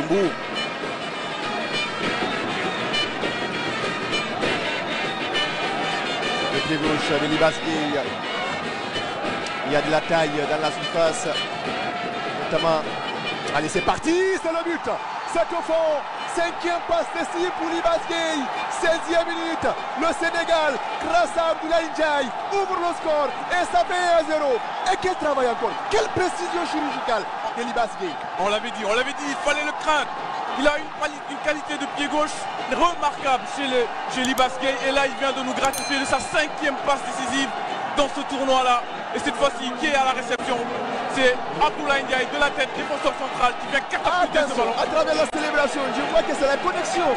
Bambou. Le pied gauche de Libas Gueye. Il y a de la taille dans la surface. Notamment. Allez, c'est parti, c'est le but. C'est au fond. 5e passe décisive pour Libas Gueye. 16e minute. Le Sénégal, grâce à Abdoulaye Ndiaye, ouvre le score et ça fait 1-0. Et quel travail encore. Quelle précision chirurgicale de Libas Gueye. On l'avait dit, il fallait le craindre. Il a une qualité de pied gauche remarquable chez Libas Gueye. Et là, il vient de nous gratifier de sa 5e passe décisive dans ce tournoi-là. Et cette fois-ci, qui est à la réception? C'est Abdoulaye Ndiaye de la tête, défenseur central, qui vient catapulter ce ballon. À travers la célébration, je vois que c'est la connexion.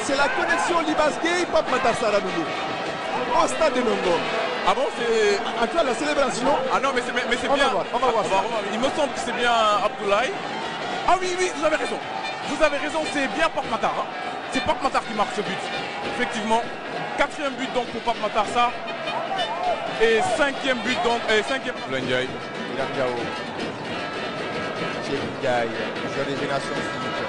C'est la connexion Libas Gueye, Pape Matar Sarr Nounou. Au stade de Nongo. Ah bon, c'est... En tout cas, la célébration... Ah non, mais c'est bien... On va voir ça. Il me semble que c'est bien Abdoulaye. Ah oui, vous avez raison. Vous avez raison, c'est bien Pape Matar. Hein. C'est Pape Matar qui marque ce but. Effectivement. 4e but donc pour Pape Matar Sarr. Et 5e but donc... Et 5e... Ndiaye. Iram Diao. Cheikh Ndiaye, joueur des générations physiques.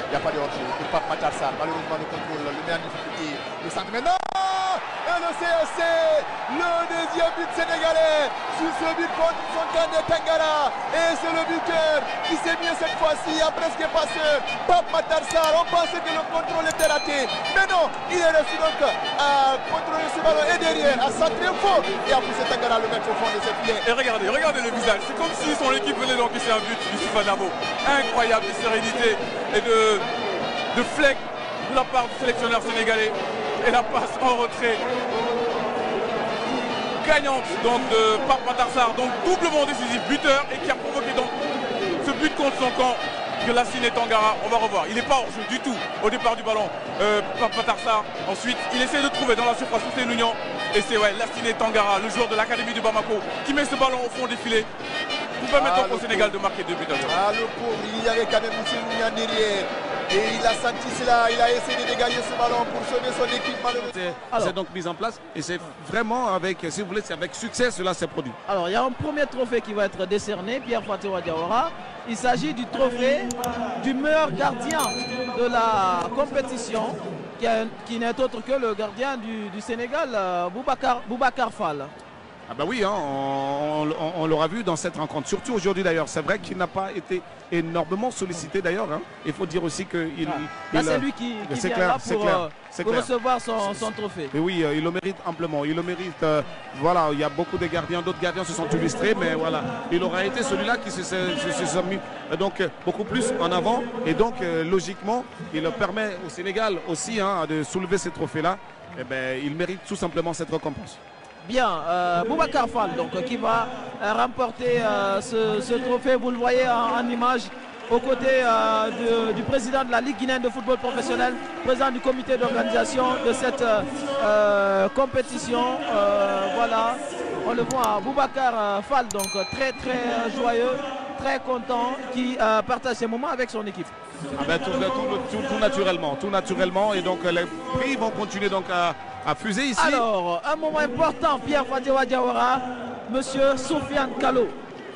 Il n'y a pas de hors-jeu pour Pape Matar Sarr. Malheureusement, le contrôle le met en difficulté. Le centre maintenant. Et le CSC, le deuxième but sénégalais sur ce but contre son cadet Tangara. Et c'est le buteur qui s'est mis cette fois-ci à presque passeur. Pape Matar Sarr, on pensait que le contrôle était raté. Mais non, il est resté donc à contrôler ce ballon et derrière, à centrer fort. Et a poussé Tangara à le mettre au fond de ses filets. Et regardez le visage. C'est comme si son équipe venait d'encaisser un but du Soufanavo. Incroyable de sérénité et de fleck de la part du sélectionneur sénégalais. Et la passe en retrait gagnante donc de Pape Matar Sarr, donc doublement décisif, buteur, et qui a provoqué donc ce but contre son camp de Lassine Tangara. On va revoir, il n'est pas hors jeu du tout au départ du ballon. Pape Matar Sarr, ensuite il essaie de trouver dans la surface Ousseynou Niang, et c'est Lassine Tangara, le joueur de l'académie de Bamako, qui met ce ballon au fond des filets pour permettre au Sénégal de marquer 2 buts à 0. Ah, le pauvre, il y avait quand même Ousseynou Niang derrière. Et il a senti cela, il a essayé de dégager ce ballon pour sauver son équipe malheureusement. C'est donc mis en place et c'est vraiment avec, si vous voulez, c'est avec succès cela s'est produit. Alors il y a un premier trophée qui va être décerné, Pierre Fatewa Diawara. Il s'agit du trophée du meilleur gardien de la compétition, qui n'est autre que le gardien du Sénégal, Boubacar Fall. Ah bah oui, hein, on l'aura vu dans cette rencontre, surtout aujourd'hui d'ailleurs. C'est vrai qu'il n'a pas été énormément sollicité d'ailleurs. Hein. Il faut dire aussi que c'est lui qui vient là pour recevoir son trophée. Et oui, il le mérite amplement. Il le mérite. Voilà, il y a beaucoup de gardiens, d'autres gardiens se sont illustrés, mais voilà, il aura été celui-là qui se sont mis donc beaucoup plus en avant. Et donc logiquement, il permet au Sénégal aussi hein, de soulever ces trophées-là. Et ben, il mérite tout simplement cette récompense. Bien, Boubacar Fall donc, qui va remporter ce trophée, vous le voyez en image, aux côtés du président de la Ligue guinéenne de football professionnel, président du comité d'organisation de cette compétition. Voilà, on le voit, Boubacar Fall, donc très joyeux, très content, qui partage ces moments avec son équipe. Ah ben, tout naturellement, et donc les prix vont continuer donc à fuser ici. Alors, un moment important, Pierre Fatewa Diawara, monsieur Soufiane Kallo.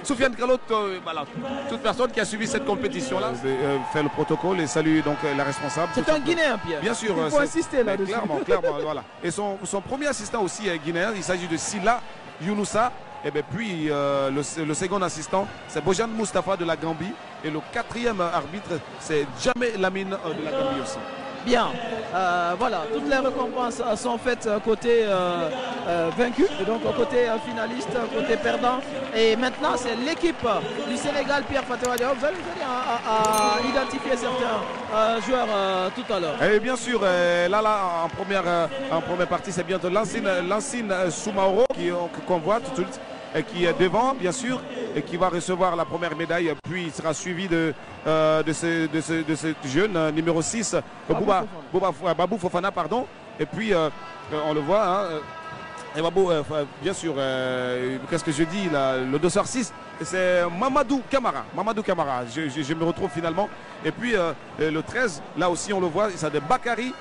Soufiane Kallo, voilà, toute personne qui a suivi cette compétition-là fait le protocole et salue donc la responsable. C'est un Guinéen, Pierre. Bien sûr. Il faut insister là-dessus. Clairement, voilà. Et son premier assistant aussi est guinéen, il s'agit de Silla Younoussa. Et bien puis le second assistant, c'est Bojan Mustafa de la Gambie. Et le 4e arbitre, c'est Jamé Lamine de la Gambie aussi. Bien, voilà, toutes les récompenses sont faites côté vaincu, et donc côté finaliste, côté perdant. Et maintenant, c'est l'équipe du Sénégal, Pierre Fatewa Diawara. Vous allez à identifier certains joueurs tout à l'heure. Et bien sûr, là en première partie, c'est bientôt Lansine Soumaoro qu'on voit tout de suite. Qui est devant bien sûr et qui va recevoir la première médaille, puis il sera suivi de ce jeune numéro 6 Babou Fofana pardon, et puis on le voit hein, et Babou bien sûr qu'est-ce que je dis là, le dossard 6 c'est Mamadou Camara, je me retrouve finalement, et puis le 13 là aussi on le voit, c'est de Bakary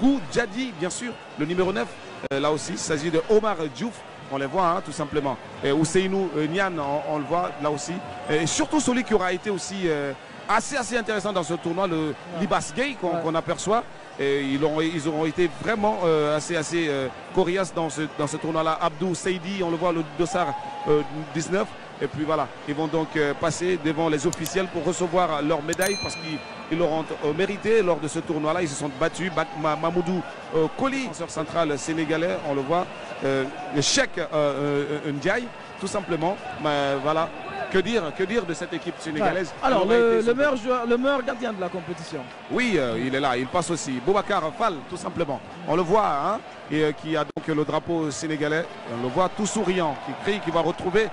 Goudjadi bien sûr, le numéro 9 là aussi il s'agit de Omar Diouf. On les voit hein, tout simplement. Et Ousseynou Niang, on le voit là aussi. Et surtout celui qui aura été aussi assez intéressant dans ce tournoi, le Libas Gay qu'on aperçoit. Et ils auront été vraiment assez coriaces dans ce tournoi-là. Abdou Seidi, on le voit, le dossard 19. Et puis voilà, ils vont donc passer devant les officiels pour recevoir leur médaille parce qu'ils l'auront mérité lors de ce tournoi-là. Ils se sont battus. Mamoudou Koli, défenseur central sénégalais, on le voit. Le Cheikh Ndiaye, tout simplement. Mais voilà, que dire de cette équipe sénégalaise? Alors, le meilleur gardien de la compétition. Oui, il est là, il passe aussi. Boubacar Fall, tout simplement. On le voit, hein, et qui a donc le drapeau sénégalais. On le voit tout souriant, qui crie, qui va retrouver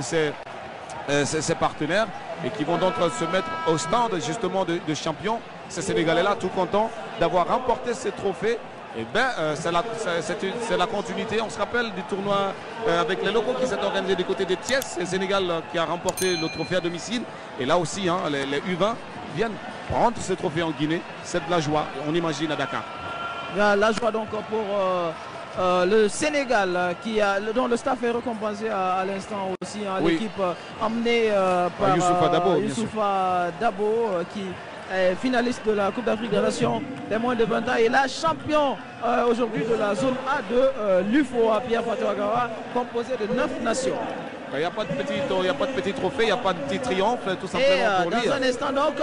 ses partenaires et qui vont donc se mettre au stand justement de champions. Ces Sénégalais-là, tout contents d'avoir remporté ces trophées. Et bien, c'est la continuité. On se rappelle du tournoi avec les locaux qui s'est organisé du côté des Thiès. Le Sénégal qui a remporté le trophée à domicile. Et là aussi, hein, les U20 viennent prendre ce trophée en Guinée. C'est de la joie, on imagine, à Dakar. La joie donc pour le Sénégal dont le staff est récompensé à l'instant aussi. Hein, oui. L'équipe emmenée par Youssoufa Dabo qui est finaliste de la Coupe d'Afrique des Nations des moins de 20 ans et la champion aujourd'hui de la zone A de l'UFO à Pierre Fatou Agawa, composé de 9 nations. Il n'y a pas de petit trophée, il n'y a pas de petit triomphe, tout simplement pour lui. Dans un instant donc,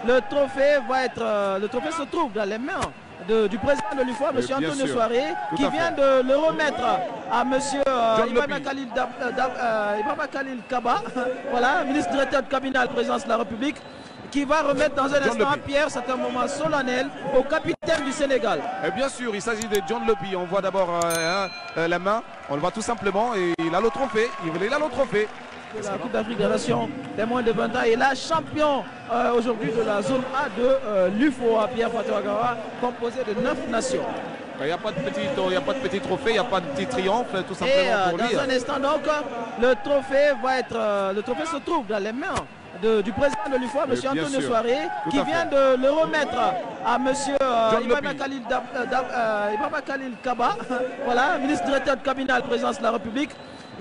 le trophée se trouve dans les mains du président de l'UFO, M. Antonio Soiré, qui vient de le remettre à M. Ibrahima Khalil Kaba, voilà, ministre directeur de cabinet à la présidence de la République, qui va remettre dans un instant à Pierre, c'est un moment solennel, au capitaine du Sénégal. Et bien sûr, il s'agit de John Lopi. On voit d'abord la main, on le voit tout simplement, et il a le trophée, il a le trophée. La Coupe d'Afrique des Nations des moins de 20 ans et la champion aujourd'hui de la zone A de l'UFO à Pierre Fatou Agawa, composé de 9 nations. Il n'y a pas de petit trophée, il n'y a pas de petit triomphe, tout simplement pour lui. Dans un instant donc, le trophée se trouve dans les mains du président de l'UFO, M. Antonio Soiré, qui vient de le remettre à M. Ibrahima Khalil Kaba, voilà, ministre directeur de cabinet à la présidence de la République,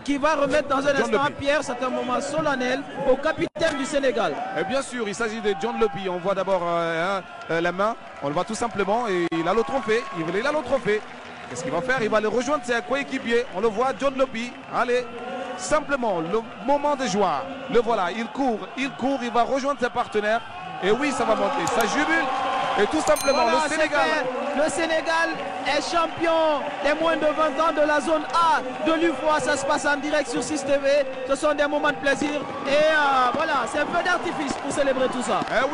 qui va remettre dans un instant à Pierre, c'est un moment solennel, au capitaine du Sénégal. Et bien sûr, il s'agit de John Lopi. On voit d'abord la main, on le voit tout simplement, et il a le trophée, il a le trophée. Qu'est-ce qu'il va faire? Il va le rejoindre ses coéquipiers. On le voit, John Lopi. Allez, simplement, le moment de joie. Le voilà, il court, il va rejoindre ses partenaires. Et oui, ça va monter, ça jubile. Et tout simplement, voilà, le Sénégal est champion des moins de 20 ans de la zone A de l'UFOA. Ça se passe en direct sur 6 TV. Ce sont des moments de plaisir. Et voilà, c'est un feu d'artifice pour célébrer tout ça. Eh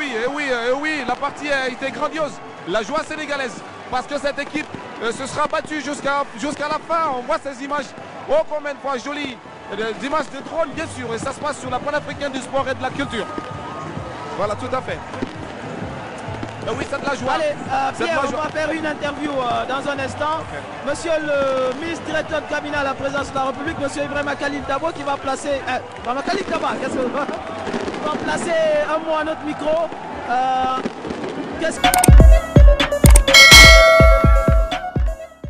oui, la partie a été grandiose. La joie sénégalaise. Parce que cette équipe se sera battue jusqu'à la fin. On voit ces images, oh combien de fois jolies. Des images de drone, bien sûr. Et ça se passe sur la panafricaine du sport et de la culture. Voilà, tout à fait. Oui, c'est de la joie. Allez, Pierre, on va faire une interview dans un instant. Okay. Monsieur le ministre directeur de cabinet à la présidence de la République, monsieur Ibrahima Khalil Dabo, qui va placer... Ibrahima Khalil Dabo, qu'est-ce que... va placer un mot à notre micro. Qu'est-ce que...